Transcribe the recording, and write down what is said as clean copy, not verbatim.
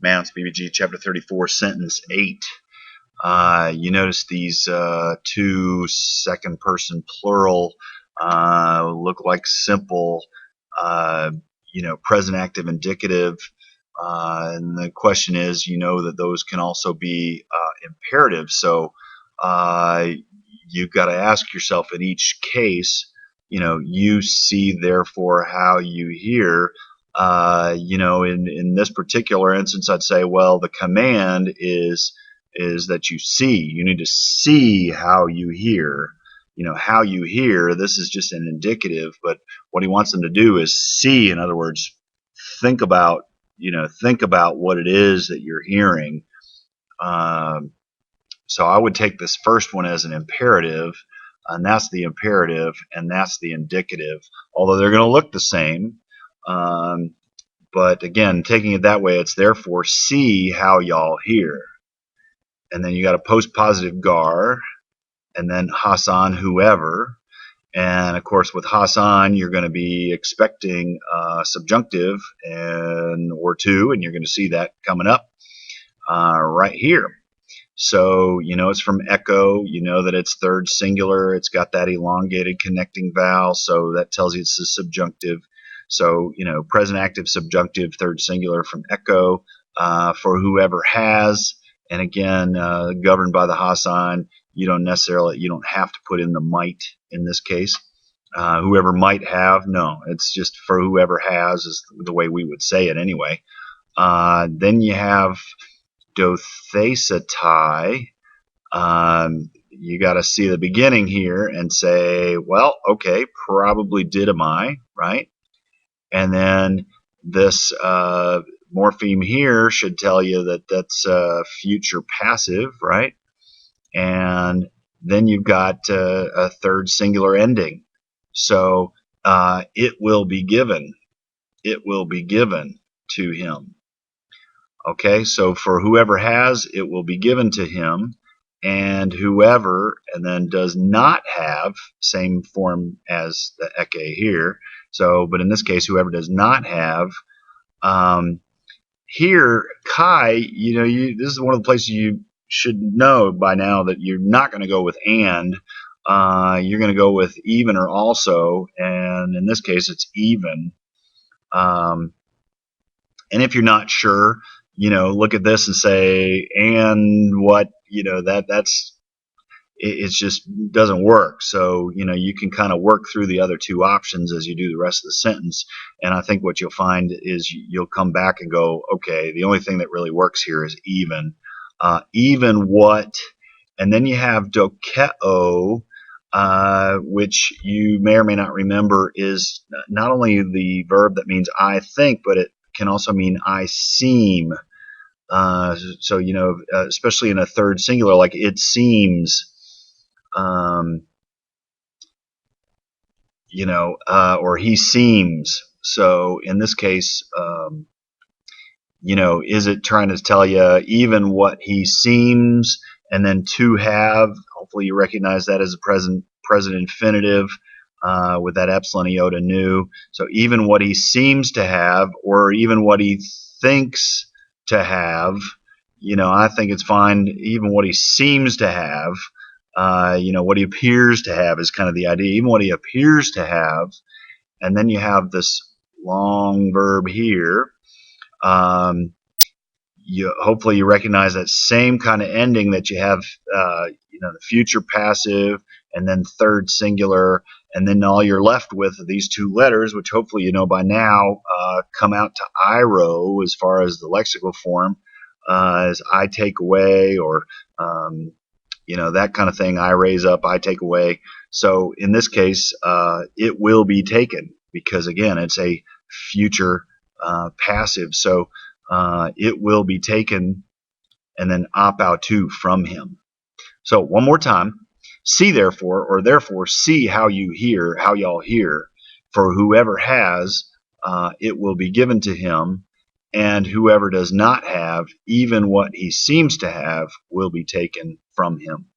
Mounce, BBG, chapter 34, sentence 8. You notice these two second-person plural look like simple, present active indicative. And the question is, that those can also be imperative. So you've got to ask yourself in each case, you see, therefore, how you hear. In this particular instance, I'd say, well, the command is that you see. You need to see how you hear. How you hear. This is just an indicative, but what he wants them to do is see. In other words, think about what it is that you're hearing. So I would take this first one as an imperative, and that's the imperative, and that's the indicative. Although they're going to look the same. But again, taking it that way, it's therefore see how y'all hear. And then you got a post-positive gar, and then Hassan, whoever. And of course, with Hassan, you're going to be expecting subjunctive or two, and you're going to see that coming up right here. So, it's from echo. You know that it's third singular. It's got that elongated connecting vowel, so that tells you it's a subjunctive. So, present active subjunctive third singular from echo for whoever has. And again, governed by the Hassan, you don't have to put in the might in this case. Whoever might have, no, it's just for whoever has is the way we would say it anyway. Then you have dothesatai. You got to see the beginning here and say, well, okay, probably didamai, right? And then this morpheme here should tell you that that's future passive, right? And then you've got a third singular ending. So it will be given. It will be given to him. Okay, so for whoever has, it will be given to him. And whoever, and then does not have, same form as the eke here. So, but in this case, whoever does not have, here, kai, this is one of the places you should know by now that you're not going to go with and. You're going to go with even or also, and in this case, it's even. And if you're not sure, look at this and say, and what, it just doesn't work. So, you can kind of work through the other two options as you do the rest of the sentence. And I think what you'll find is you'll come back and go, okay, the only thing that really works here is even. Even what, and then you have dokeo, which you may or may not remember is not only the verb that means I think, but it can also mean I seem. So, especially in a third singular, like it seems, or he seems. So in this case, is it trying to tell you even what he seems, and then to have? Hopefully you recognize that as a present infinitive with that epsilon iota nu. So even what he seems to have, or even what he thinks to have, I think it's fine. Even what he seems to have, what he appears to have is kind of the idea. Even what he appears to have, and then you have this long verb here. Hopefully you recognize that same kind of ending that you have, the future passive, and then third singular, and then all you're left with are these two letters, which hopefully you know by now come out to iro as far as the lexical form, as I take away, or that kind of thing. I raise up, I take away. So in this case, it will be taken, because again, it's a future passive. So it will be taken, and then op out to from him. So one more time. See therefore, or therefore see how you hear, how y'all hear. For whoever has, it will be given to him, and whoever does not have, even what he seems to have, will be taken from him.